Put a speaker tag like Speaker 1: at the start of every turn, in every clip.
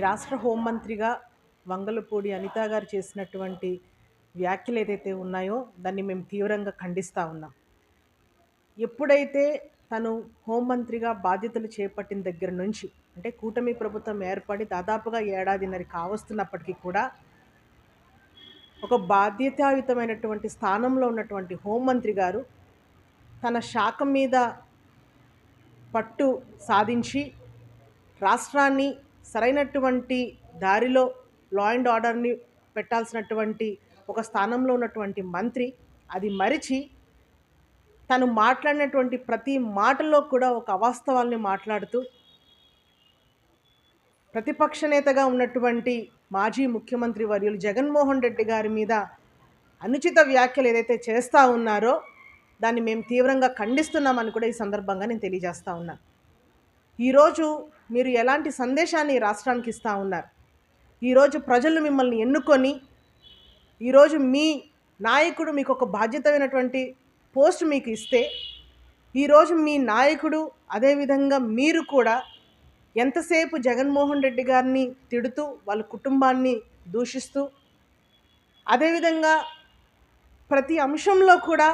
Speaker 1: రాష్ట్ర హోంమంత్రిగా వంగలపూడి అనిత గారు చేసినటువంటి వ్యాఖ్యలు ఏదైతే ఉన్నాయో దాన్ని మేము తీవ్రంగా ఖండిస్తూ ఉన్నాం. ఎప్పుడైతే తను హోంమంత్రిగా బాధ్యతలు చేపట్టిన దగ్గర నుంచి అంటే కూటమి ప్రభుత్వం ఏర్పడి దాదాపుగా ఏడాదిన్నర కావస్తున్నప్పటికీ కూడా ఒక బాధ్యతాయుతమైనటువంటి స్థానంలో ఉన్నటువంటి హోంమంత్రి గారు తన శాఖ మీద పట్టు సాధించి రాష్ట్రాన్ని సరైనటువంటి దారిలో లా అండ్ ఆర్డర్ని పెట్టాల్సినటువంటి ఒక స్థానంలో ఉన్నటువంటి మంత్రి అది మరిచి తను మాట్లాడినటువంటి ప్రతి మాటలో కూడా ఒక అవాస్తవాల్ని మాట్లాడుతూ ప్రతిపక్ష నేతగా ఉన్నటువంటి మాజీ ముఖ్యమంత్రి వర్యులు జగన్మోహన్ రెడ్డి గారి మీద అనుచిత వ్యాఖ్యలు ఏదైతే చేస్తూ ఉన్నారో దాన్ని మేము తీవ్రంగా ఖండిస్తున్నామని కూడా ఈ సందర్భంగా నేను తెలియజేస్తూ ఉన్నాను. ఈరోజు మీరు ఎలాంటి సందేశాన్ని రాష్ట్రానికి ఇస్తూ ఉన్నారు? ఈరోజు ప్రజలు మిమ్మల్ని ఎన్నుకొని ఈరోజు మీ నాయకుడు మీకు ఒక బాధ్యతమైనటువంటి పోస్ట్ మీకు ఇస్తే ఈరోజు మీ నాయకుడు అదేవిధంగా మీరు కూడా ఎంతసేపు జగన్మోహన్ రెడ్డి గారిని తిడుతూ వాళ్ళ కుటుంబాన్ని దూషిస్తూ అదేవిధంగా ప్రతి అంశంలో కూడా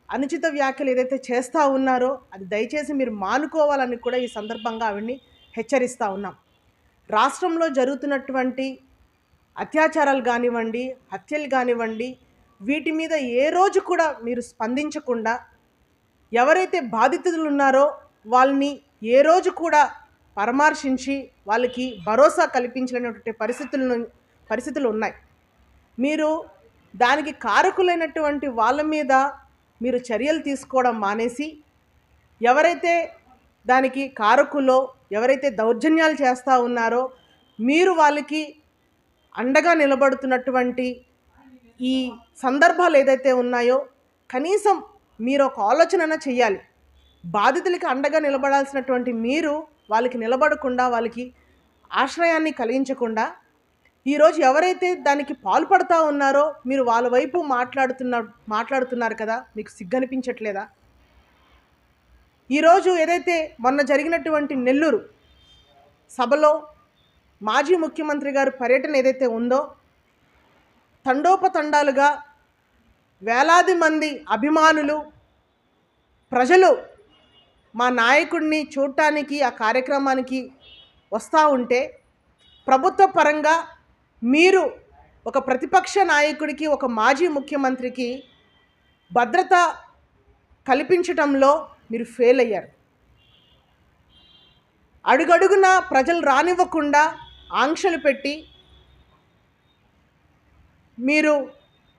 Speaker 1: అనుచిత వ్యాఖ్యలు ఏదైతే చేస్తూ ఉన్నారో అది దయచేసి మీరు మానుకోవాలని కూడా ఈ సందర్భంగా ఆవిడ్ని హెచ్చరిస్తూ ఉన్నాం. రాష్ట్రంలో జరుగుతున్నటువంటి అత్యాచారాలు కానివ్వండి, హత్యలు కానివ్వండి, వీటి మీద ఏ రోజు కూడా మీరు స్పందించకుండా ఎవరైతే బాధితులు ఉన్నారో వాళ్ళని ఏ రోజు కూడా పరామర్శించి వాళ్ళకి భరోసా కల్పించలేనటువంటి పరిస్థితులు ఉన్నాయి. మీరు దానికి కారకులైనటువంటి వాళ్ళ మీద మీరు చర్యలు తీసుకోవడం మానేసి ఎవరైతే దానికి కారకులో ఎవరైతే దౌర్జన్యాలు చేస్తూ ఉన్నారో మీరు వాళ్ళకి అండగా నిలబడుతున్నటువంటి ఈ సందర్భాలు ఏదైతే ఉన్నాయో కనీసం మీరు ఒక ఆలోచన చేయాలి. బాధితులకి అండగా నిలబడాల్సినటువంటి మీరు వాళ్ళకి నిలబడకుండా వాళ్ళకి ఆశ్రయాన్ని కలిగించకుండా ఈరోజు ఎవరైతే దానికి పాల్పడతా ఉన్నారో మీరు వాళ్ళ వైపు మాట్లాడుతున్నారు కదా, మీకు సిగ్గనిపించట్లేదా? ఈరోజు ఏదైతే మొన్న జరిగినటువంటి నెల్లూరు సభలో మాజీ ముఖ్యమంత్రి గారు పర్యటన ఏదైతే ఉందో తండోపతండాలుగా వేలాది మంది అభిమానులు ప్రజలు మా నాయకుడిని చూడటానికి ఆ కార్యక్రమానికి వస్తూ ఉంటే ప్రభుత్వ పరంగా మీరు ఒక ప్రతిపక్ష నాయకుడికి ఒక మాజీ ముఖ్యమంత్రికి భద్రత కల్పించటంలో మీరు ఫెయిల్ అయ్యారు. అడుగడుగున ప్రజలు రానివ్వకుండా ఆంక్షలు పెట్టి మీరు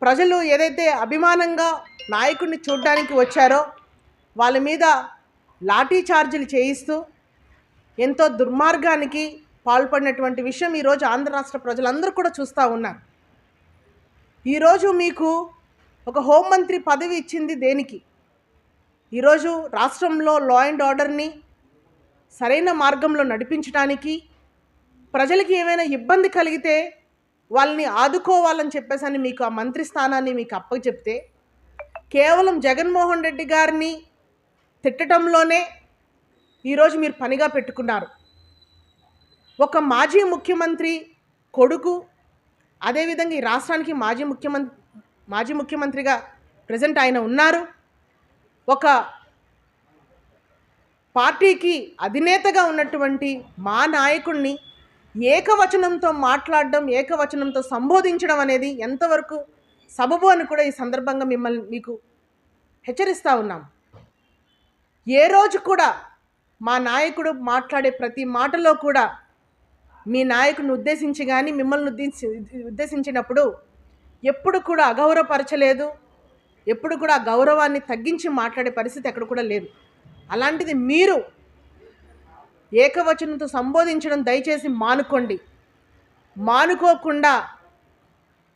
Speaker 1: ప్రజలు ఏదైతే అభిమానంగా నాయకుడిని చూడడానికి వచ్చారో వాళ్ళ మీద లాఠీ చార్జీలు చేయిస్తూ ఎంతో దుర్మార్గానికి పాల్పడినటువంటి విషయం ఈరోజు ఆంధ్ర రాష్ట్ర ప్రజలందరూ కూడా చూస్తూ ఉన్నారు. ఈరోజు మీకు ఒక హోంమంత్రి పదవి ఇచ్చింది దేనికి? ఈరోజు రాష్ట్రంలో లా అండ్ ఆర్డర్ని సరైన మార్గంలో నడిపించడానికి, ప్రజలకి ఏమైనా ఇబ్బంది కలిగితే వాళ్ళని ఆదుకోవాలని చెప్పేసి మీకు ఆ మంత్రి స్థానాన్ని మీకు అప్పచెప్తే కేవలం జగన్మోహన్ రెడ్డి గారిని తిట్టడంలోనే ఈరోజు మీరు పనిగా పెట్టుకున్నారు. ఒక మాజీ ముఖ్యమంత్రి కొడుకు అదేవిధంగా ఈ రాష్ట్రానికి మాజీ ముఖ్యమంత్రిగా ప్రజెంట్ ఆయన ఉన్నారు. ఒక పార్టీకి అధినేతగా ఉన్నటువంటి మా నాయకుడిని ఏకవచనంతో మాట్లాడడం, ఏకవచనంతో సంబోధించడం అనేది ఎంతవరకు సబబు అని కూడా ఈ సందర్భంగా మీకు హెచ్చరిస్తూ ఉన్నాం. ఏ రోజు కూడా మా నాయకుడు మాట్లాడే ప్రతి మాటలో కూడా మీ నాయకుడిని ఉద్దేశించి కానీ మిమ్మల్ని ఉద్దేశించినప్పుడు ఎప్పుడు కూడా అగౌరవపరచలేదు, ఎప్పుడు కూడా ఆ గౌరవాన్ని తగ్గించి మాట్లాడే పరిస్థితి ఎక్కడ కూడా లేదు. అలాంటిది మీరు ఏకవచనంతో సంబోధించడం దయచేసి మానుకోండి. మానుకోకుండా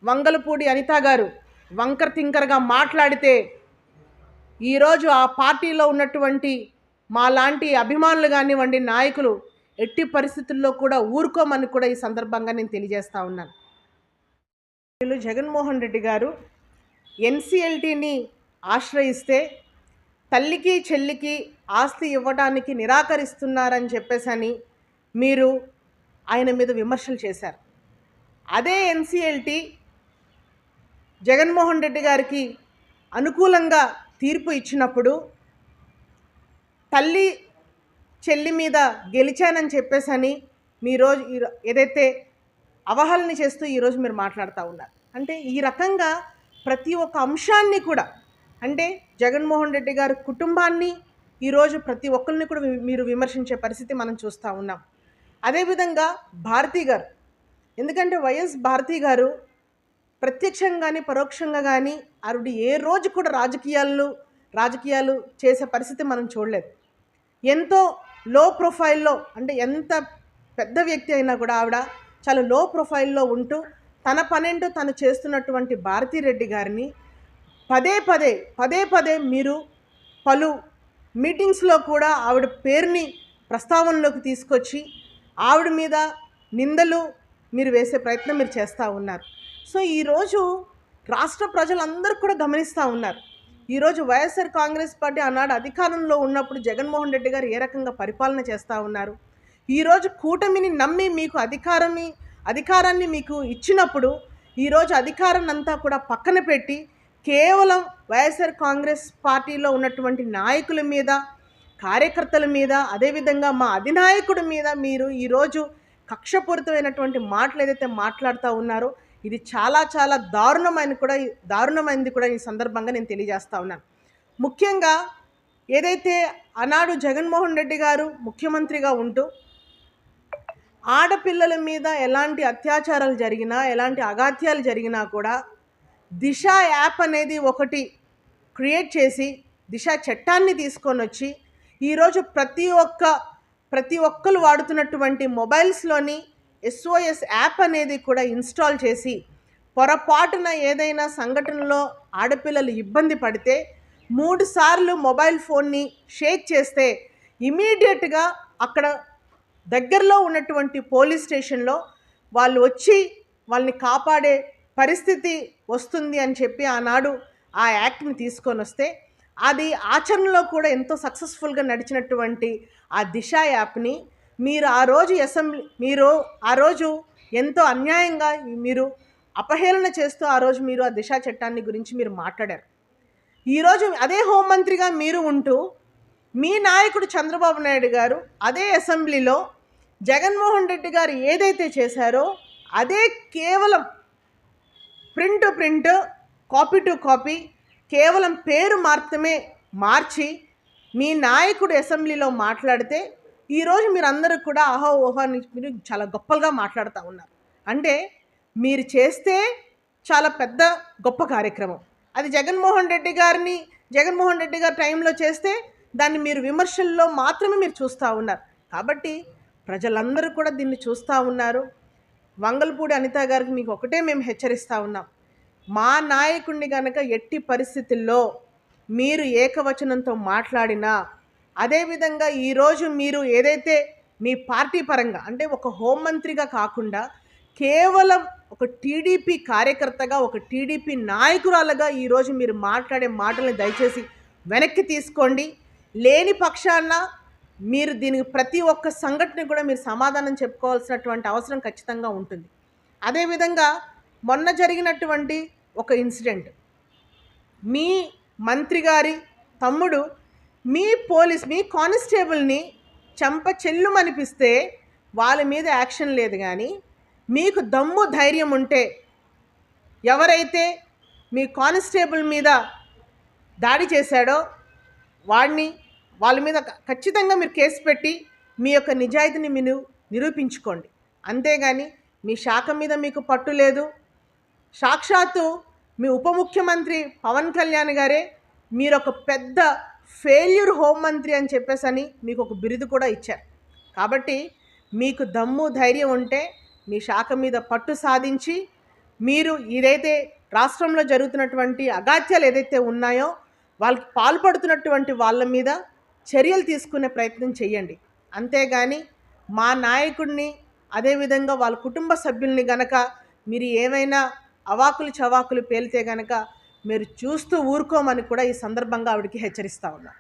Speaker 1: వంగలపూడి అనిత గారు వంకర్ తింకర్గా మాట్లాడితే ఈరోజు ఆ పార్టీలో ఉన్నటువంటి మా లాంటి అభిమానులు కానివ్వండి, నాయకులు ఎట్టి పరిస్థితుల్లో కూడా ఊరుకోమని కూడా ఈ సందర్భంగా నేను తెలియజేస్తూ ఉన్నాను. జగన్మోహన్ రెడ్డి గారు ఎన్సిఎల్టీని ఆశ్రయిస్తే తల్లికి చెల్లికి ఆస్తి ఇవ్వడానికి నిరాకరిస్తున్నారని చెప్పేసి మీరు ఆయన మీద విమర్శలు చేశారు. అదే ఎన్సిఎల్టీ జగన్మోహన్ రెడ్డి గారికి అనుకూలంగా తీర్పు ఇచ్చినప్పుడు తల్లి చెల్లి మీద గెలిచానని చెప్పేసని మీరోజు ఏదైతే అవహేళన చేస్తూ ఈరోజు మీరు మాట్లాడుతూ ఉన్నారు. అంటే ఈ రకంగా ప్రతి ఒక్క అంశాన్ని కూడా, అంటే జగన్మోహన్ రెడ్డి గారి కుటుంబాన్ని ఈరోజు ప్రతి ఒక్కరిని కూడా మీరు విమర్శించే పరిస్థితి మనం చూస్తూ ఉన్నాం. అదేవిధంగా భారతి గారు, ఎందుకంటే వైఎస్ భారతి గారు ప్రత్యక్షంగా కానీ పరోక్షంగా కానీ ఆవిడ ఏ రోజు కూడా రాజకీయాలు చేసే పరిస్థితి మనం చూడలేదు. ఎంతో లో ప్రొఫైల్లో, అంటే ఎంత పెద్ద వ్యక్తి అయినా కూడా ఆవిడ చాలా లో ప్రొఫైల్లో ఉంటూ తన పనేంటో తను చేస్తున్నటువంటి భారతిరెడ్డి గారిని పదే పదే మీరు పలు మీటింగ్స్లో కూడా ఆవిడ పేరుని ప్రస్తావనలోకి తీసుకొచ్చి ఆవిడ మీద నిందలు మీరు వేసే ప్రయత్నం మీరు చేస్తూ ఉన్నారు. సో ఈరోజు రాష్ట్ర ప్రజలందరూ కూడా గమనిస్తూ ఉన్నారు. ఈరోజు వైఎస్ఆర్ కాంగ్రెస్ పార్టీ ఆనాడు అధికారంలో ఉన్నప్పుడు జగన్మోహన్ రెడ్డి గారు ఏ రకంగా పరిపాలన చేస్తూ ఉన్నారు. ఈరోజు కూటమిని నమ్మి మీకు అధికారాన్ని మీకు ఇచ్చినప్పుడు ఈరోజు అధికారాన్ని అంతా కూడా పక్కన పెట్టి కేవలం వైఎస్ఆర్ కాంగ్రెస్ పార్టీలో ఉన్నటువంటి నాయకుల మీద, కార్యకర్తల మీద, అదేవిధంగా మా అధినాయకుడి మీద మీరు ఈరోజు కక్షపూరితమైనటువంటి మాటలు ఏదైతే మాట్లాడుతూ ఉన్నారో ఇది చాలా చాలా దారుణమైనది కూడా ఈ సందర్భంగా నేను తెలియజేస్తూ ఉన్నాను. ముఖ్యంగా ఏదైతే ఆనాడు జగన్మోహన్ రెడ్డి గారు ముఖ్యమంత్రిగా ఉంటూ ఆడపిల్లల మీద ఎలాంటి అత్యాచారాలు జరిగినా, ఎలాంటి అగాత్యాలు జరిగినా కూడా దిశ యాప్ అనేది ఒకటి క్రియేట్ చేసి దిశ చట్టాన్ని తీసుకొని వచ్చి ఈరోజు ప్రతి ఒక్కరు వాడుతున్నటువంటి మొబైల్స్లోని SOS యాప్ అనేది కూడా ఇన్స్టాల్ చేసి పొరపాటున ఏదైనా సంఘటనలో ఆడపిల్లలు ఇబ్బంది పడితే 3 సార్లు మొబైల్ ఫోన్ని షేక్ చేస్తే ఇమీడియట్గా అక్కడ దగ్గరలో ఉన్నటువంటి పోలీస్ స్టేషన్లో వాళ్ళు వచ్చి వాళ్ళని కాపాడే పరిస్థితి వస్తుంది అని చెప్పి ఆనాడు ఆ యాక్ట్ని తీసుకొని వస్తే అది ఆచరణలో కూడా ఎంతో సక్సెస్ఫుల్గా నడిచినటువంటి ఆ దిశ యాప్ని మీరు ఆ రోజు ఎంతో అన్యాయంగా మీరు అపహేళన చేస్తూ ఆ రోజు మీరు ఆ దిశ చట్టాన్ని గురించి మీరు మాట్లాడారు. ఈరోజు అదే హోంమంత్రిగా మీరు ఉంటూ మీ నాయకుడు చంద్రబాబు నాయుడు గారు అదే అసెంబ్లీలో జగన్మోహన్ రెడ్డి గారు ఏదైతే చేశారో అదే కేవలం print to print, copy to copy, కేవలం పేరు మాత్రమే మార్చి మీ నాయకుడు అసెంబ్లీలో మాట్లాడితే ఈరోజు మీరందరూ కూడా ఓహో అని మీరు చాలా గొప్పగా మాట్లాడుతూ ఉన్నారు. అంటే మీరు చేస్తే చాలా పెద్ద గొప్ప కార్యక్రమం, అది జగన్మోహన్ రెడ్డి గారి టైంలో చేస్తే దాన్ని మీరు విమర్శల్లో మాత్రమే మీరు చూస్తూ ఉన్నారు. కాబట్టి ప్రజలందరూ కూడా దీన్ని చూస్తూ ఉన్నారు. వంగల్పూడి అనిత గారికి మీకు ఒకటే మేము హెచ్చరిస్తూ ఉన్నాం, మా నాయకుడిని కనుక ఎట్టి పరిస్థితుల్లో మీరు ఏకవచనంతో మాట్లాడినా, అదేవిధంగా ఈరోజు మీరు ఏదైతే మీ పార్టీ పరంగా, అంటే ఒక హోంమంత్రిగా కాకుండా కేవలం ఒక టీడీపీ కార్యకర్తగా, ఒక టీడీపీ నాయకురాలుగా ఈరోజు మీరు మాట్లాడే మాటల్ని దయచేసి వెనక్కి తీసుకోండి. లేని పక్షాన మీరు దీనికి ప్రతి ఒక్క సంఘటన కూడా మీరు సమాధానం చెప్పుకోవాల్సినటువంటి అవసరం ఖచ్చితంగా ఉంటుంది. అదేవిధంగా మొన్న జరిగినటువంటి ఒక ఇన్సిడెంట్, మీ మంత్రి గారి తమ్ముడు మీ కానిస్టేబుల్ని చంప చెల్లుమనిపిస్తే వాళ్ళ మీద యాక్షన్ లేదు. కానీ మీకు దమ్ము ధైర్యం ఉంటే ఎవరైతే మీ కానిస్టేబుల్ మీద దాడి చేశాడో వాళ్ళ మీద ఖచ్చితంగా మీరు కేసు పెట్టి మీ యొక్క నిజాయితీని మీరు నిరూపించుకోండి. అంతేగాని మీ శాఖ మీద మీకు పట్టు లేదు. సాక్షాత్తు మీ ఉప ముఖ్యమంత్రి పవన్ కళ్యాణ్ గారే మీరు ఒక పెద్ద ఫెయిల్యూర్ హోంమంత్రి అని చెప్పేసని మీకు ఒక బిరుదు కూడా ఇచ్చారు. కాబట్టి మీకు దమ్ము ధైర్యం ఉంటే మీ శాఖ మీద పట్టు సాధించి మీరు ఏదైతే రాష్ట్రంలో జరుగుతున్నటువంటి అగాత్యాలు ఏదైతే ఉన్నాయో వాళ్ళకి పాల్పడుతున్నటువంటి వాళ్ళ మీద చర్యలు తీసుకునే ప్రయత్నం చేయండి. అంతేగాని మా నాయకుడిని, అదేవిధంగా వాళ్ళ కుటుంబ సభ్యుల్ని గనక మీరు ఏమైనా అవాకులు చవాకులు పేలితే గనక మీరు చూస్తూ ఊరుకోమని కూడా ఈ సందర్భంగా ఆవిడకి హెచ్చరిస్తా ఉన్నా.